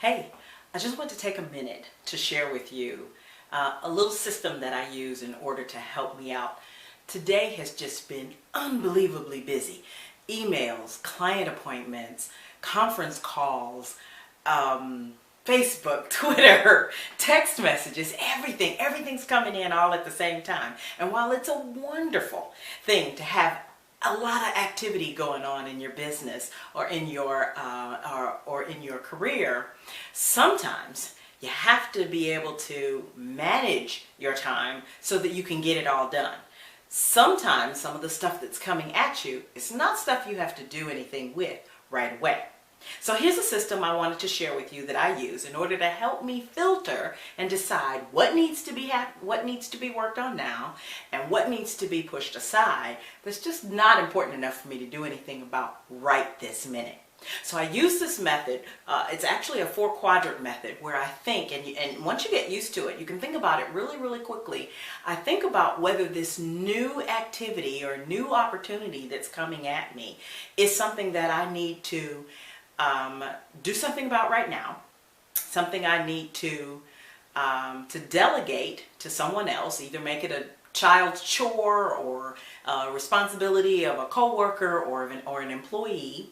Hey, I just want to take a minute to share with you a little system that I use in order to help me out. Today has just been unbelievably busy. Emails, client appointments, conference calls, Facebook, Twitter, text messages, everything's coming in all at the same time. And while it's a wonderful thing to have a lot of activity going on in your business or in your career, sometimes you have to be able to manage your time so that you can get it all done. Sometimes some of the stuff that's coming at you is not stuff you have to do anything with right away. So here's a system I wanted to share with you that I use in order to help me filter and decide what needs to be worked on now and what needs to be pushed aside that's just not important enough for me to do anything about right this minute. So I use this method. It's actually a 4-quadrant method where I think, and once you get used to it, you can think about it really quickly. I think about whether this new activity or new opportunity that's coming at me is something that I need to do something about right now, something I need to delegate to someone else, either make it a child's chore or a responsibility of a coworker or an employee,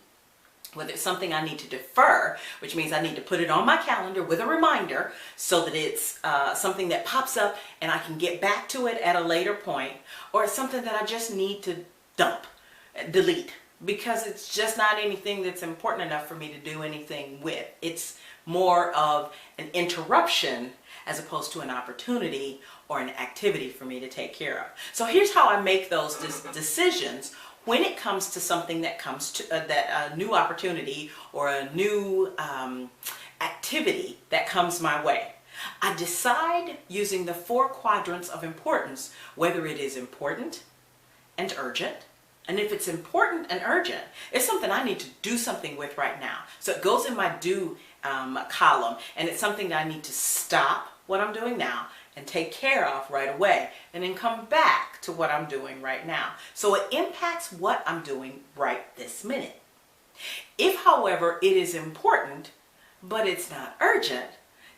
whether it's something I need to defer, which means I need to put it on my calendar with a reminder so that it's something that pops up and I can get back to it at a later point, or it's something that I just need to delete, because it's just not anything that's important enough for me to do anything with. It's more of an interruption as opposed to an opportunity or an activity for me to take care of. So here's how I make those decisions when it comes to something that comes to a new opportunity or a new activity that comes my way. I decide using the 4 quadrants of importance whether it is important and urgent. And if it's important and urgent, it's something I need to do something with right now. So it goes in my do column, and it's something that I need to stop what I'm doing now and take care of right away, and then come back to what I'm doing right now. So it impacts what I'm doing right this minute. If, however, it is important, but it's not urgent,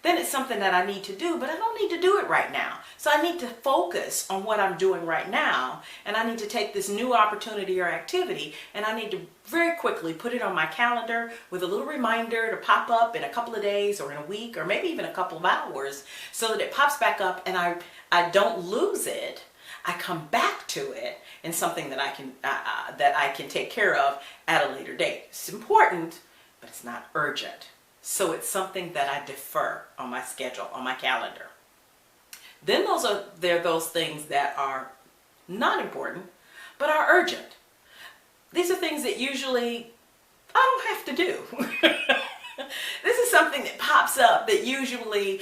then it's something that I need to do, but I don't need to do it right now. So I need to focus on what I'm doing right now, and I need to take this new opportunity or activity, and I need to very quickly put it on my calendar with a little reminder to pop up in a couple of days or in a week or maybe even a couple of hours, so that it pops back up and I don't lose it. I come back to it in something that I can take care of at a later date. It's important, but it's not urgent. So it's something that I defer on my schedule, on my calendar. Then there are those things that are not important, but are urgent. These are things that usually I don't have to do. This is something that pops up that usually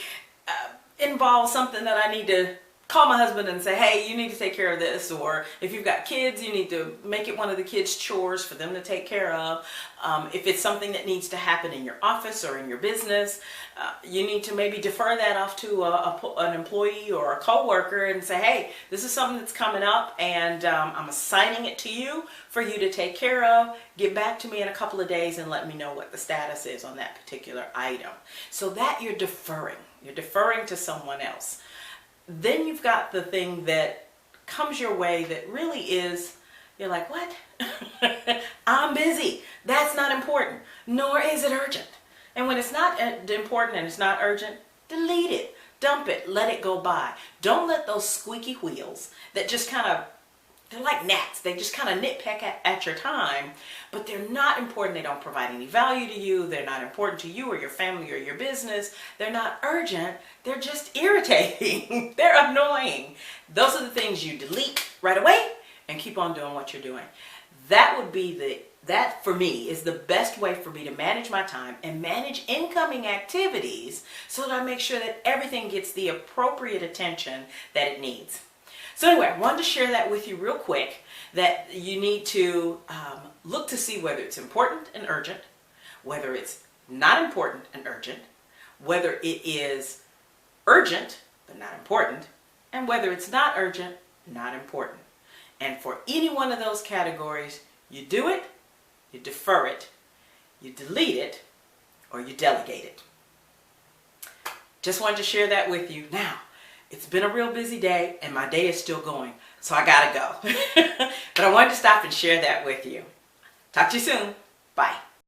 involves something that I need to call my husband and say, hey, you need to take care of this. Or if you've got kids, you need to make it one of the kids' chores for them to take care of. If it's something that needs to happen in your office or in your business, you need to maybe defer that off to an employee or a coworker and say, hey, this is something that's coming up, and I'm assigning it to you for you to take care of. Get back to me in a couple of days and let me know what the status is on that particular item. So that you're deferring. You're deferring to someone else. Then you've got the thing that comes your way that really is, you're like, what? I'm busy. That's not important, nor is it urgent. And when it's not important and it's not urgent, delete it, dump it, let it go by. Don't let those squeaky wheels that just kind of, they're like gnats. They just kind of nitpick at your time, but they're not important. They don't provide any value to you. They're not important to you or your family or your business. They're not urgent. They're just irritating. They're annoying. Those are the things you delete right away and keep on doing what you're doing. That for me is the best way for me to manage my time and manage incoming activities so that I make sure that everything gets the appropriate attention that it needs. So anyway, I wanted to share that with you real quick, that you need to look to see whether it's important and urgent, whether it's not important and urgent, whether it is urgent but not important, and whether it's not urgent, not important. And for any one of those categories, you do it, you defer it, you delete it, or you delegate it. Just wanted to share that with you. Now, it's been a real busy day and my day is still going, so I gotta go. But I wanted to stop and share that with you. Talk to you soon. Bye.